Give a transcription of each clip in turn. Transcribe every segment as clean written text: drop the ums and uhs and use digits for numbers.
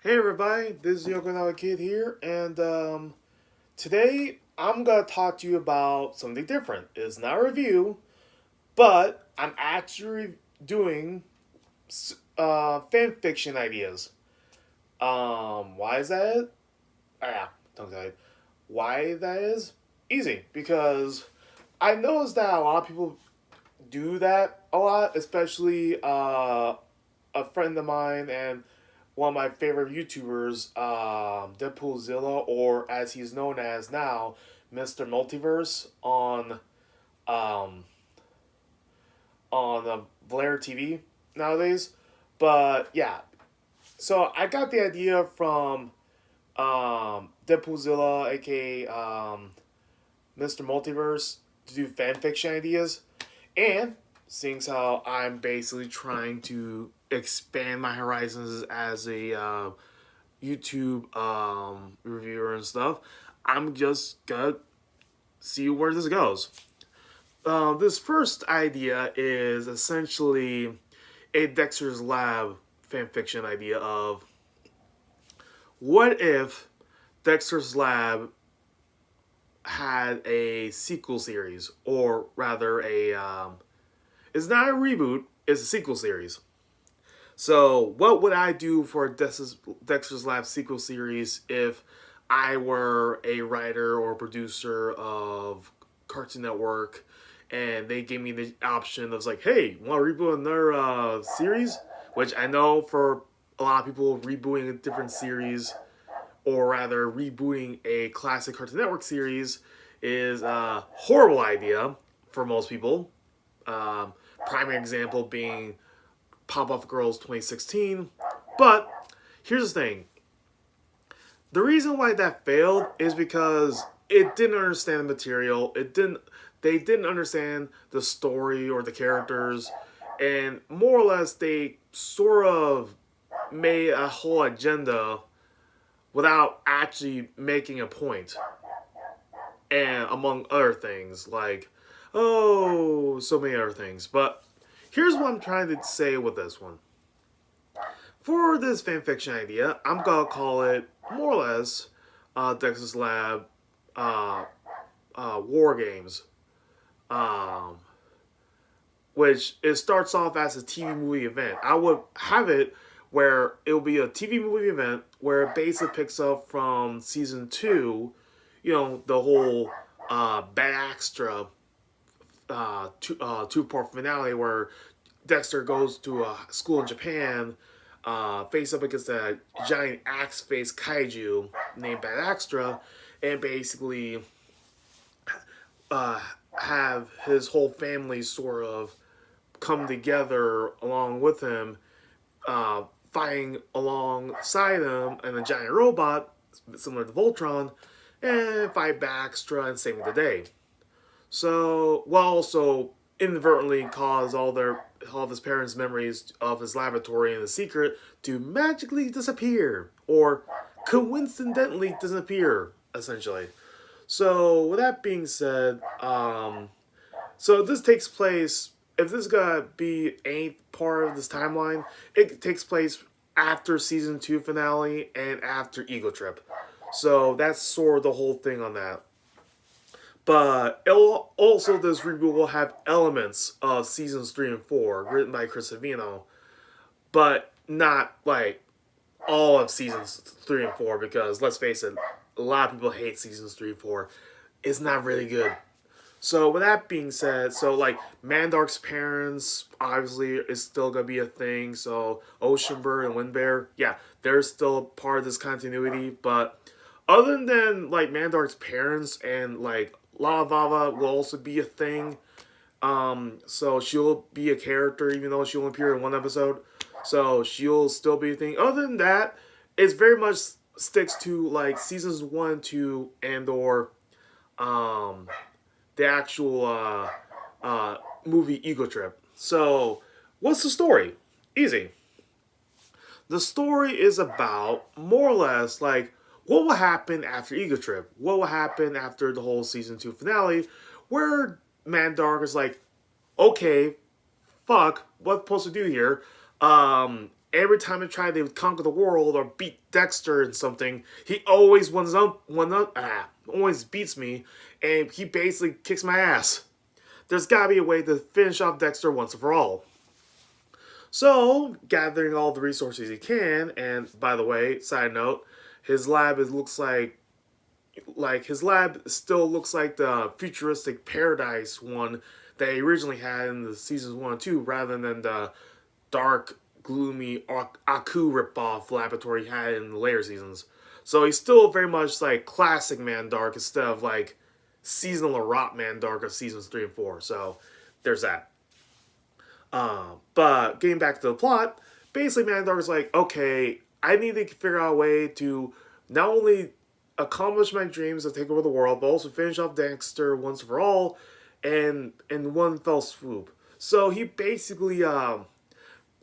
Hey everybody, this is Yokonawa Kid here, and today I'm gonna talk to you about something different. It's not a review, but I'm actually doing fan fiction ideas. Why is that? Yeah, tongue tied. Why that is? Easy, because I noticed that a lot of people do that a lot, especially a friend of mine and one of my favorite YouTubers, Deadpoolzilla, or as he's known as now, Mr. Multiverse um, on Blair TV nowadays. But yeah, so I got the idea from Deadpoolzilla, aka Mr. Multiverse, to do fan fiction ideas. And seeing as how I'm basically trying to expand my horizons as a YouTube reviewer and stuff, I'm just gonna see where this goes. This first idea is essentially a Dexter's Lab fanfiction idea of what if Dexter's Lab had a sequel series, or rather, it's not a reboot; it's a sequel series. So, what would I do for a Dexter's Lab sequel series if I were a writer or producer of Cartoon Network and they gave me the option of like, hey, want to reboot another series? Which I know for a lot of people, rebooting a different series or rather rebooting a classic Cartoon Network series is a horrible idea for most people. Um, Primary example being Pop Off Girls 2016. But here's the thing. The reason why that failed is because it didn't understand the material. They didn't understand the story or the characters, and more or less they sort of made a whole agenda without actually making a point. And among other things, like so many other things. But here's what I'm trying to say with this one. For this fanfiction idea, I'm gonna call it more or less Dexter's Lab uh, War Games, um, which it starts off as a TV movie event. I would have it where it will be a TV movie event where it basically picks up from season two, the whole Bad Extra two-part finale where Dexter goes to a school in Japan, face up against a giant axe face kaiju named Bad Extra, and basically uh, have his whole family sort of come together along with him, uh, fighting alongside him and a giant robot similar to Voltron, and fight Baxter and saving the day. So, while also inadvertently cause all of his parents' memories of his laboratory and the secret to magically disappear or coincidentally disappear, essentially. So, with that being said, so this takes place. If this is gonna be any part of this timeline, it takes place after season two finale and after Ego Trip. So that's sort of the whole thing on that. But it'll also this reboot will have elements of seasons three and four written by Chris Savino, but not like all of seasons three and four because let's face it, a lot of people hate seasons three and four. It's not really good. So with that being said, so like Mandark's parents obviously is still gonna be a thing. So Oceanbird and Windbear, yeah, they're still part of this continuity. But other than like Mandark's parents and like La Vava will also be a thing. So she'll be a character even though she will appear in one episode. So she'll still be a thing. Other than that, it's very much sticks to like seasons one, two, and or um the actual movie Ego Trip. So, what's the story? Easy. The story is about more or less like what will happen after Ego Trip. What will happen after the whole season two finale, where Mandark is like, okay, fuck, what am I supposed to do here? every time I try to conquer the world or beat Dexter in something, he always always beats me, and he basically kicks my ass. There's gotta be a way to finish off Dexter once and for all. So, gathering all the resources he can, and by the way, side note, his lab looks like his lab still looks like the futuristic paradise one that he originally had in the seasons 1 and 2, rather than the dark, gloomy Aku ripoff laboratory he had in the later seasons. So he's still very much like classic Mandark instead of like seasonal rot Mandark of seasons 3 and 4. So there's that. But getting back to the plot, basically Mandark is like, okay, I need to figure out a way to not only accomplish my dreams of take over the world, but also finish off Dexter once for all, and in one fell swoop. So he basically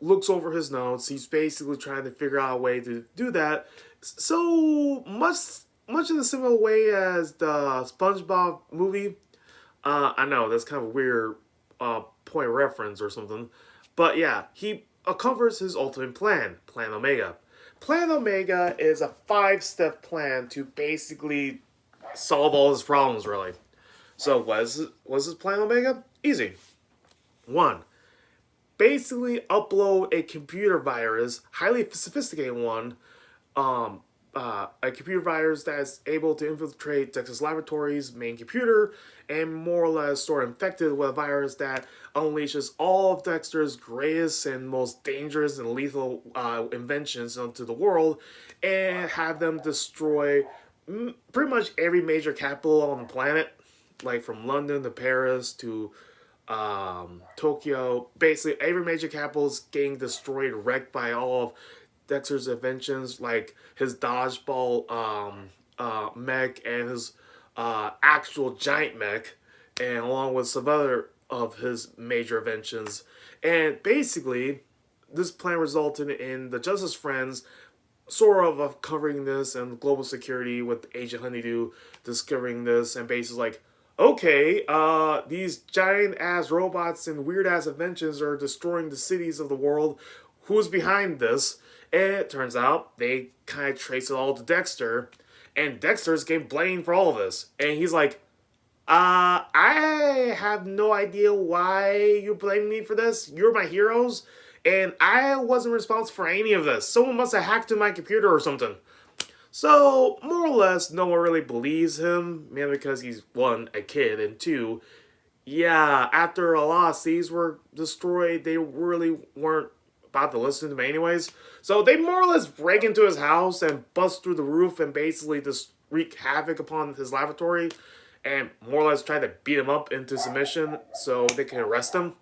looks over his notes. He's basically trying to figure out a way to do that. So much in a similar way as the SpongeBob movie. I know that's kind of a weird point of reference or something, but yeah, he covers his ultimate plan, Plan Omega. Plan Omega is a 5-step plan to basically solve all his problems, really. So what's his Plan Omega? Easy. 1. Basically upload a computer virus, highly sophisticated one, a computer virus that's able to infiltrate Dexter's laboratory's main computer and more or less store infected with a virus that unleashes all of Dexter's greatest and most dangerous and lethal inventions onto the world and have them destroy pretty much every major capital on the planet, like from London to Paris to Tokyo. Basically, every major capital is getting destroyed, wrecked by all of Dexter's inventions, like his dodgeball mech and his actual giant mech, and along with some other of his major inventions. And basically, this plan resulted in the Justice Friends sort of covering this and global security with Agent Honeydew discovering this and basically like, okay, these giant ass robots and weird ass inventions are destroying the cities of the world. Who's behind this? And it turns out they kind of trace it all to Dexter, and Dexter's getting blamed for all of this. And he's like, I have no idea why you blame me for this. You're my heroes, and I wasn't responsible for any of this. Someone must have hacked into my computer or something. So, more or less, no one really believes him, mainly because he's, 1, a kid, and 2, yeah, after a lot of cities were destroyed, they really weren't about to listen to him anyways. So they more or less break into his house and bust through the roof and basically just wreak havoc upon his laboratory and more or less try to beat him up into submission so they can arrest him.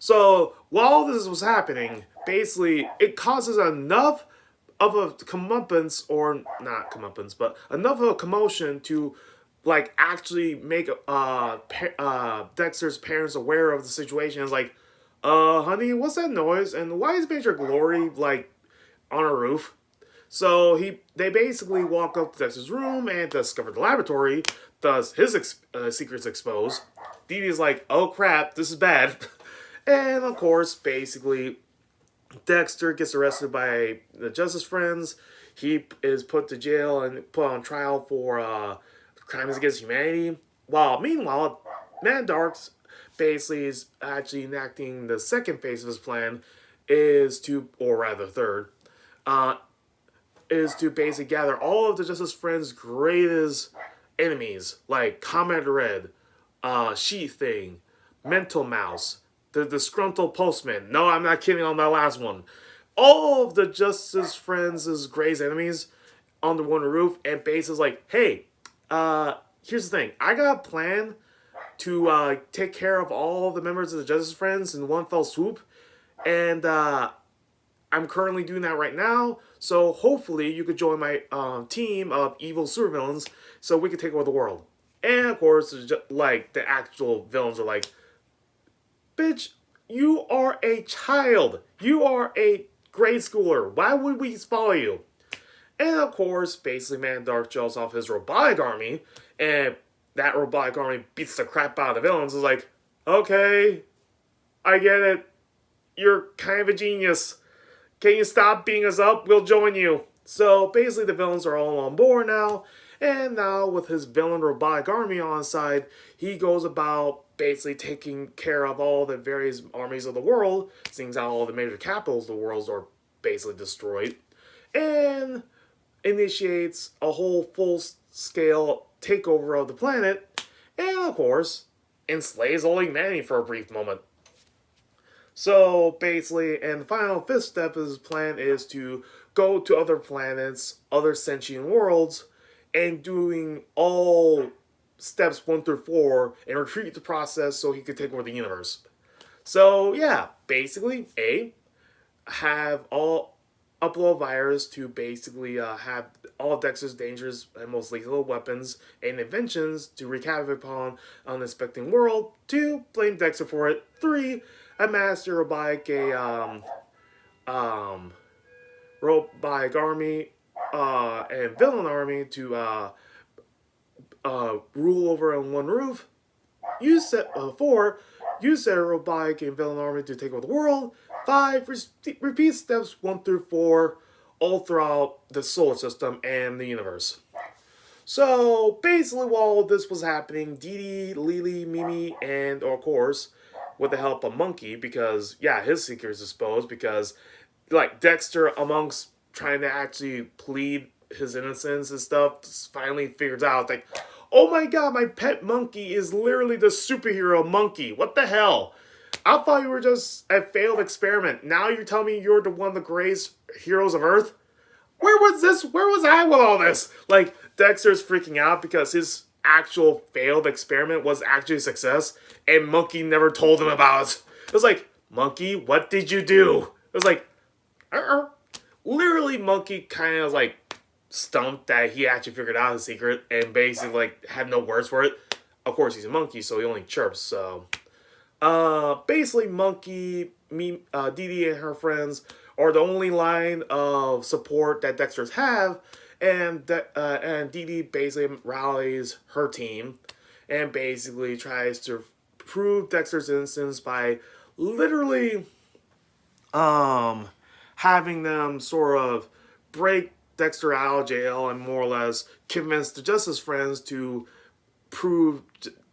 So while this was happening, basically it causes enough of a comeuppance, or not comeuppance, but enough of a commotion to like actually make Dexter's parents aware of the situation. It's like, honey, what's that noise? And why is Major Glory, like, on a roof? So they basically walk up to Dexter's room and discover the laboratory, thus his secrets exposed. Dee Dee's like, oh crap, this is bad. And of course, basically, Dexter gets arrested by the Justice Friends. He is put to jail and put on trial for crimes against humanity. While meanwhile, Mandark's basically is actually enacting the second phase of his plan, is to, or rather third, is to basically gather all of the Justice Friends' greatest enemies, like Comrade Red, Sheath Thing, Mental Mouse, the Disgruntled Postman. No, I'm not kidding on that last one. All of the Justice Friends' greatest enemies on the one roof, and basically like, hey, here's the thing. I got a plan to take care of all the members of the Justice Friends in one fell swoop. And I'm currently doing that right now. So hopefully you could join my team of evil supervillains so we can take over the world. And of course, like the actual villains are like, bitch, you are a child. You are a grade schooler. Why would we follow you? And of course, basically Mandark draws off his robotic army, and that robotic army beats the crap out of the villains. It's like, okay, I get it. You're kind of a genius. Can you stop beating us up? We'll join you. So basically, the villains are all on board now. And now, with his villain robotic army on his side, he goes about basically taking care of all the various armies of the world, seeing how all the major capitals of the world are basically destroyed, and initiates a whole full-scale takeover of the planet, and of course, enslaves all humanity for a brief moment. So basically, and the final fifth step of his plan is to go to other planets, other sentient worlds, and doing all steps 1 through 4 and retreat the process so he could take over the universe. So yeah, basically, have all upload virus to basically have all of Dexter's dangerous and most lethal weapons and inventions to wreak havoc upon an unsuspecting world. 2, blame Dexter for it. 3, amass your robotic army and villain army to rule over on one roof. Use 4, use a robotic and villain army to take over the world. 5, repeat steps 1 through 4 all throughout the solar system and the universe. So basically, while this was happening, Dee Dee, Lily, Mimi, and of course, with the help of Monkey, because yeah, his secret is exposed, because like Dexter, amongst trying to actually plead his innocence and stuff, finally figures out like, oh my god, my pet monkey is literally the superhero monkey. What the hell? I thought you were just a failed experiment. Now you're telling me you're one of the greatest heroes of Earth? Where was this? Where was I with all this? Like, Dexter's freaking out because his actual failed experiment was actually a success, and Monkey never told him about it. It was like, Monkey, what did you do? It was like, literally, Monkey kind of like stumped that he actually figured out his secret and basically like had no words for it. Of course, he's a monkey, so he only chirps. So, basically, Monkey, Dee Dee, and her friends are the only line of support that Dexter's have, and Dee Dee basically rallies her team and basically tries to prove Dexter's innocence by literally having them sort of break Dexter out of jail and more or less convince the Justice Friends to prove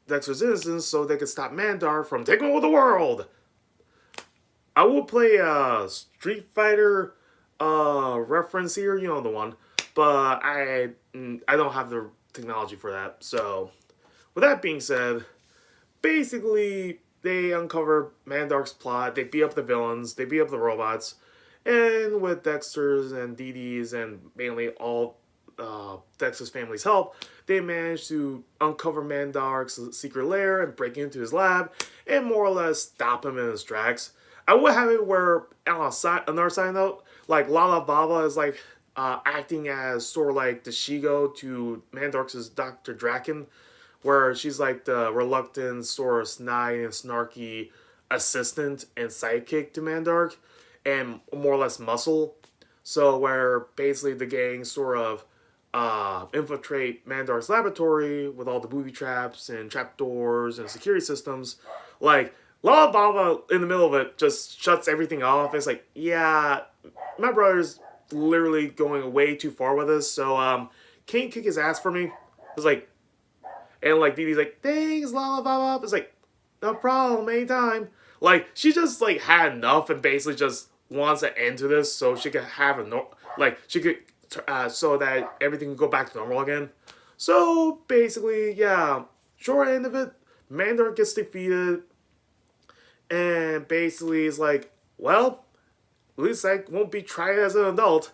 Dexter's innocence so they could stop Mandar from taking over the world. I will play a Street Fighter reference here, you know the one, but I don't have the technology for that. So, with that being said, basically they uncover Mandark's plot. They beat up the villains. They beat up the robots. And with Dexter's and Dee Dee's and mainly all Dexter's family's help, they managed to uncover Mandark's secret lair and break into his lab and more or less stop him in his tracks. I would have it where, on another side note, like Lala Baba is like acting as sort of like the Shigo to Mandark's Dr. Draken, where she's like the reluctant, sort of snide and snarky assistant and sidekick to Mandark, and more or less muscle. So where basically the gang sort of infiltrate Mandark's laboratory with all the booby traps and trapdoors and security systems. Like, Lala Baba in the middle of it just shuts everything off. It's like, yeah, my brother's literally going way too far with this, so can you kick his ass for me? It's like, and like Dee Dee's like, thanks, Lala Baba. It's like, no problem, anytime. Like, she just like had enough and basically just wants an end to this so she could have so that everything can go back to normal again. So basically, yeah, short end of it, Mandark gets defeated, and basically is like, well, at least I won't be tried as an adult.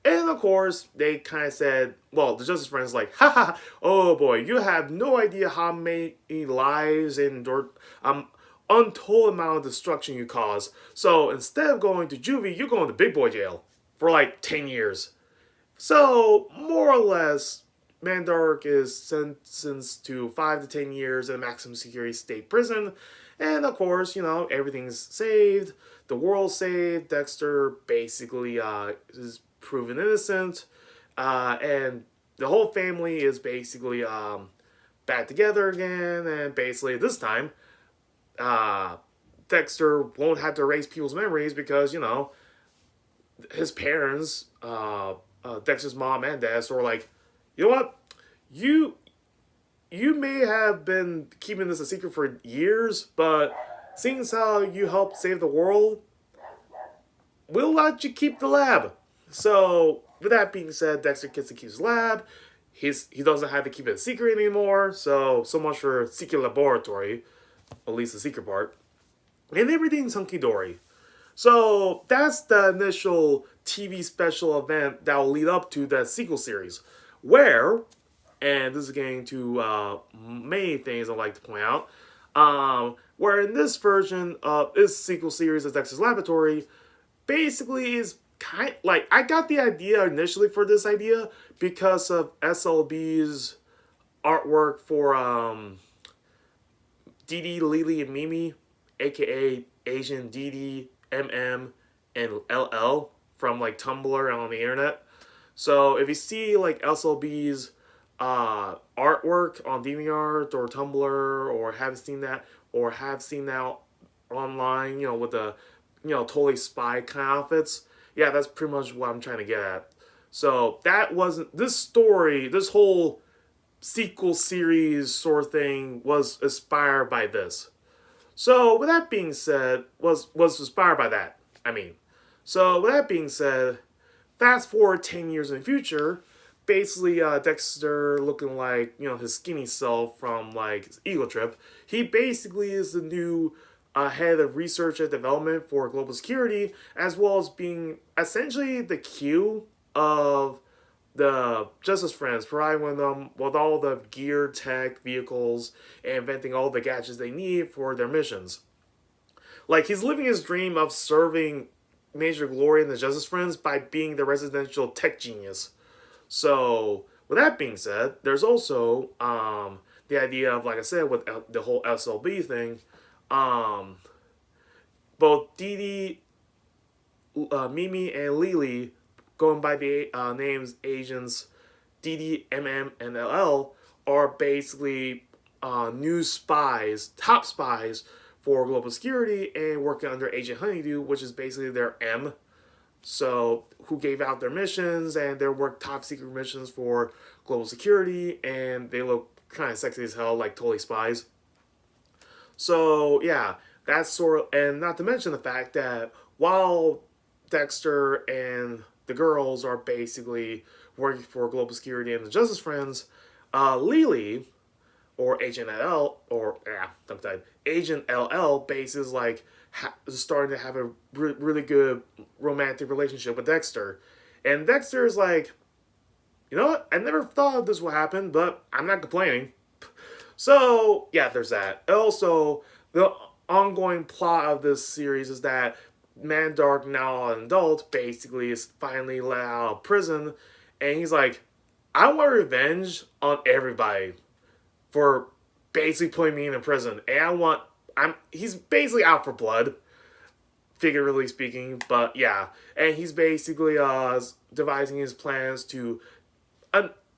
And of course, they kind of said, well, the Justice Friends like, haha, oh boy, you have no idea how many lives and untold amount of destruction you cause. So instead of going to juvie, you're going to big boy jail for like 10 years. So more or less, Mandark is sentenced to 5 to 10 years in a maximum security state prison. And of course, you know, everything's saved. The world's saved. Dexter basically is proven innocent. And the whole family is basically back together again. And basically this time, Dexter won't have to erase people's memories because, you know, his parents, Dexter's mom and dad, were like, you know what, you you may have been keeping this a secret for years, but seeing as how you helped save the world, we'll let you keep the lab. So, with that being said, Dexter gets to keep his lab. He doesn't have to keep it a secret anymore. So much for secret laboratory, at least the secret part. And everything's hunky dory. So that's the initial TV special event that will lead up to the sequel series, where, and this is getting to many things I'd like to point out, where in this version of this sequel series of Dexter's Laboratory, basically is kind like I got the idea initially for this idea because of SLB's artwork for Dee Dee, Lily, and Mimi, aka Asian Dee Dee, MM, and LL from like Tumblr and on the internet. So if you see like SLB's artwork on DeviantArt or Tumblr, or have seen that online, with the totally spy kind of outfits, yeah, that's pretty much what I'm trying to get at. So that wasn't this story, this whole sequel series sort of thing was inspired by this. So with that being said, was inspired by that. I mean, so with that being said, fast forward 10 years in the future, basically Dexter looking like his skinny self from like his Eagle Trip. He basically is the new head of research and development for global security, as well as being essentially the Q of the Justice Friends, providing them with all the gear, tech, vehicles, and inventing all the gadgets they need for their missions. Like, he's living his dream of serving Major Glory and the Justice Friends by being the residential tech genius. So, with that being said, there's also the idea of, like I said, with the whole SLB thing, both Dee Dee, Mimi, and Lily, going by the names Agents Dee Dee, MM, and LL, are basically new spies, top spies for global security, and working under Agent Honeydew, which is basically their M. So, who gave out their missions, and they work top secret missions for global security, and they look kind of sexy as hell, like totally spies. So, yeah, that's sort of, and not to mention the fact that while Dexter and the girls are basically working for global security and the Justice Friends, Lily, or Agent LL, Agent LL, bases like starting to have a really good romantic relationship with Dexter, and Dexter is like, you know what? I never thought this would happen, but I'm not complaining. So yeah, there's that. Also, the ongoing plot of this series is that Mandark, now an adult, basically is finally let out of prison, and he's like, I want revenge on everybody for basically putting me in prison, and he's basically out for blood, figuratively speaking, but yeah, and he's basically devising his plans to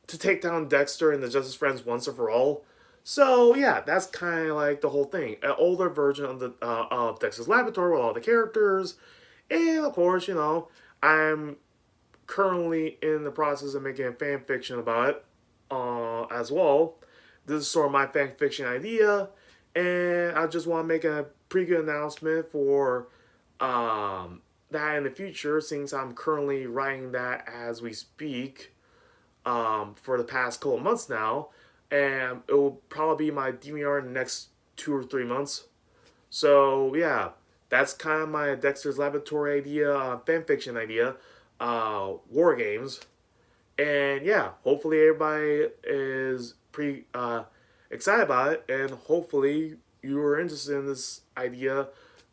take down Dexter and the Justice Friends once and for all. So yeah, that's kind of like the whole thing. An older version of the of Dexter's Laboratory with all the characters, and of course, I'm currently in the process of making a fan fiction about it as well. This is sort of my fan fiction idea, and I just want to make a pretty good announcement for that in the future, since I'm currently writing that as we speak for the past couple of months now, and it will probably be my DVR in the next 2 or 3 months. So yeah, that's kind of my Dexter's Laboratory idea, fanfiction idea, war games, and yeah, hopefully everybody is pretty excited about it, and hopefully you are interested in this idea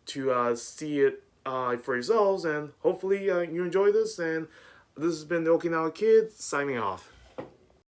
to see it for yourselves, and hopefully you enjoy this. And this has been the Okinawa Kid signing off.